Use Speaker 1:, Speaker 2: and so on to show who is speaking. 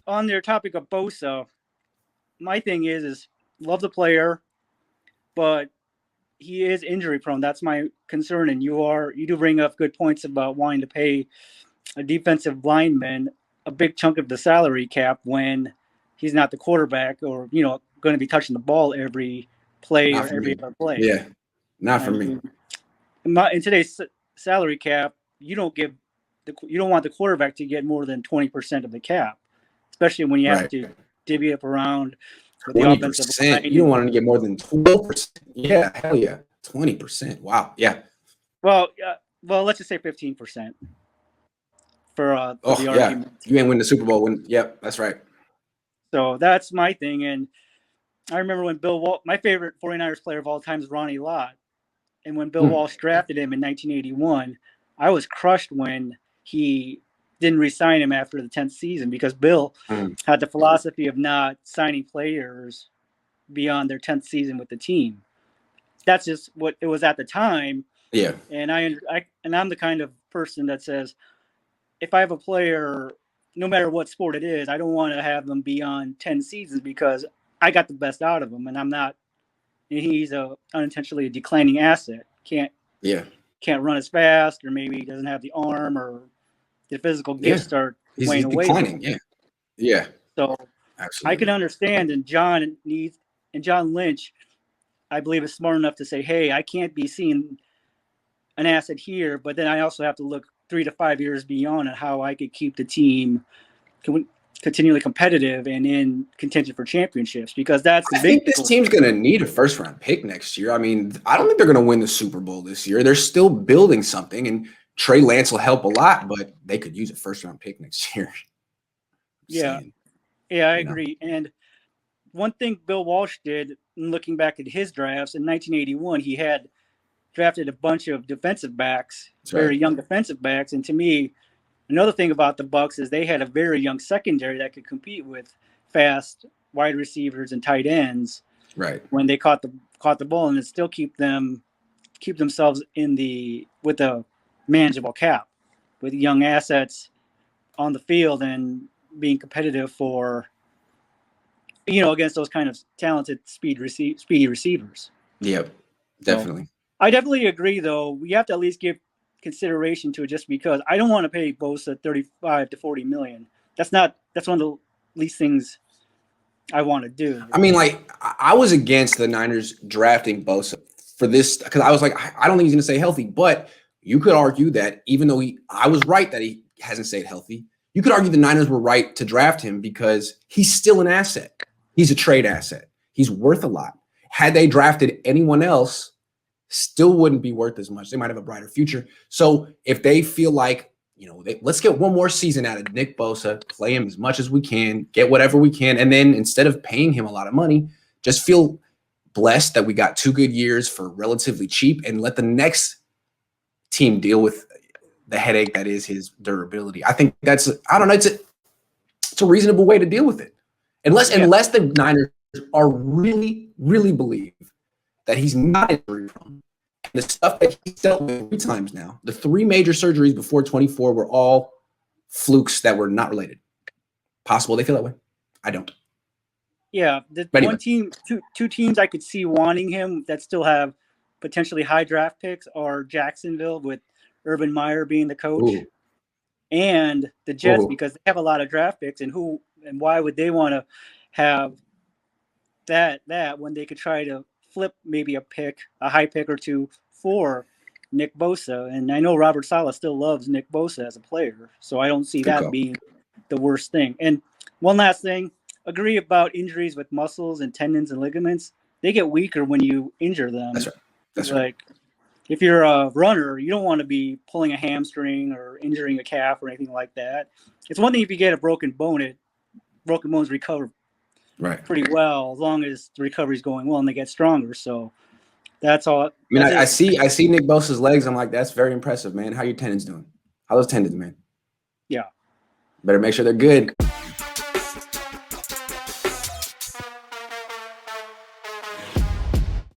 Speaker 1: on their topic of Bosa, my thing is love the player, but he is injury prone. That's my concern. And you do bring up good points about wanting to pay a defensive lineman a big chunk of the salary cap when he's not the quarterback or, going to be touching the ball every play
Speaker 2: Not
Speaker 1: or
Speaker 2: for
Speaker 1: every
Speaker 2: me.
Speaker 1: other play.
Speaker 2: Yeah, not
Speaker 1: I
Speaker 2: for me.
Speaker 1: mean, in today's salary cap, you don't want the quarterback to get more than 20% of the cap, especially when you have
Speaker 2: Right.
Speaker 1: to divvy up around with the offensive
Speaker 2: 20%.
Speaker 1: line.
Speaker 2: You don't want to get more than 12%. Yeah, hell yeah. 20%. Wow. Yeah.
Speaker 1: Well, let's just say 15% for
Speaker 2: Oh,
Speaker 1: the
Speaker 2: yeah.
Speaker 1: argument.
Speaker 2: You ain't win the Super Bowl. Yep, that's right.
Speaker 1: So that's my thing. And I remember when my favorite 49ers player of all time is Ronnie Lott. And when Bill Walsh drafted him in 1981, I was crushed when he didn't re-sign him after the 10th season because Bill had the philosophy of not signing players beyond their 10th season with the team. That's just what it was at the time.
Speaker 2: Yeah.
Speaker 1: And I'm the kind of person that says, if I have a player, no matter what sport it is, I don't want to have them beyond 10 seasons because I got the best out of him, and I'm not. And he's unintentionally a declining asset. Can't run as fast, or maybe he doesn't have the arm, or the physical gifts start
Speaker 2: He's
Speaker 1: weighing away.
Speaker 2: declining. Yeah.
Speaker 1: So
Speaker 2: Absolutely.
Speaker 1: I can understand, and John Lynch, I believe, is smart enough to say, "Hey, I can't be seeing an asset here, but then I also have to look 3 to 5 years beyond on how I could keep the team continually competitive and in contention for championships because that's the
Speaker 2: I
Speaker 1: big
Speaker 2: think this team's going to need a first-round pick next year. I mean, I don't think they're going to win the Super Bowl this year. They're still building something, and Trey Lance will help a lot, but they could use a first-round pick next year.
Speaker 1: Yeah, I agree. And one thing Bill Walsh did, looking back at his drafts in 1981, he had drafted a bunch of defensive backs, young defensive backs, and to me, another thing about the Bucs is they had a very young secondary that could compete with fast wide receivers and tight ends.
Speaker 2: Right.
Speaker 1: When they caught the ball and still keep themselves with a manageable cap, with young assets on the field and being competitive for against those kind of talented speedy receivers.
Speaker 2: Yep, definitely.
Speaker 1: So, I definitely agree, though. We have to at least give consideration to it just because I don't want to pay Bosa 35 to 40 million. That's one of the least things I want to do.
Speaker 2: I mean, like, I was against the Niners drafting Bosa for this because I was like, I don't think he's going to stay healthy. But you could argue that even though I was right that he hasn't stayed healthy, you could argue the Niners were right to draft him because he's still an asset. He's a trade asset. He's worth a lot. Had they drafted anyone else, still wouldn't be worth as much. They might have a brighter future. So if they feel like, let's get one more season out of Nick Bosa, play him as much as we can, get whatever we can, and then instead of paying him a lot of money, just feel blessed that we got 2 good years for relatively cheap and let the next team deal with the headache that is his durability. I think it's a reasonable way to deal with it. Unless the Niners are really, really believe that he's not injury prone. The stuff that he's dealt with 3 times now, the 3 major surgeries before 24 were all flukes that were not related. Possible they feel that way. I don't.
Speaker 1: Yeah, two teams I could see wanting him that still have potentially high draft picks are Jacksonville with Urban Meyer being the coach, and the Jets because they have a lot of draft picks, and why would they want to have that when they could try to flip maybe a high pick or 2 for Nick Bosa. And I know Robert Saleh still loves Nick Bosa as a player, so I don't see that being the worst thing. And one last thing, agree about injuries with muscles and tendons and ligaments. They get weaker when you injure them.
Speaker 2: That's right.
Speaker 1: If you're a runner, you don't want to be pulling a hamstring or injuring a calf or anything like that. It's one thing if you get a broken bone, broken bones recover pretty well as long as the recovery is going well and they get stronger. So that's all.
Speaker 2: I mean, I see Nick Bosa's legs. I'm like, that's very impressive, man. How your tendons doing? How those tendons, man?
Speaker 1: Yeah.
Speaker 2: Better make sure they're good.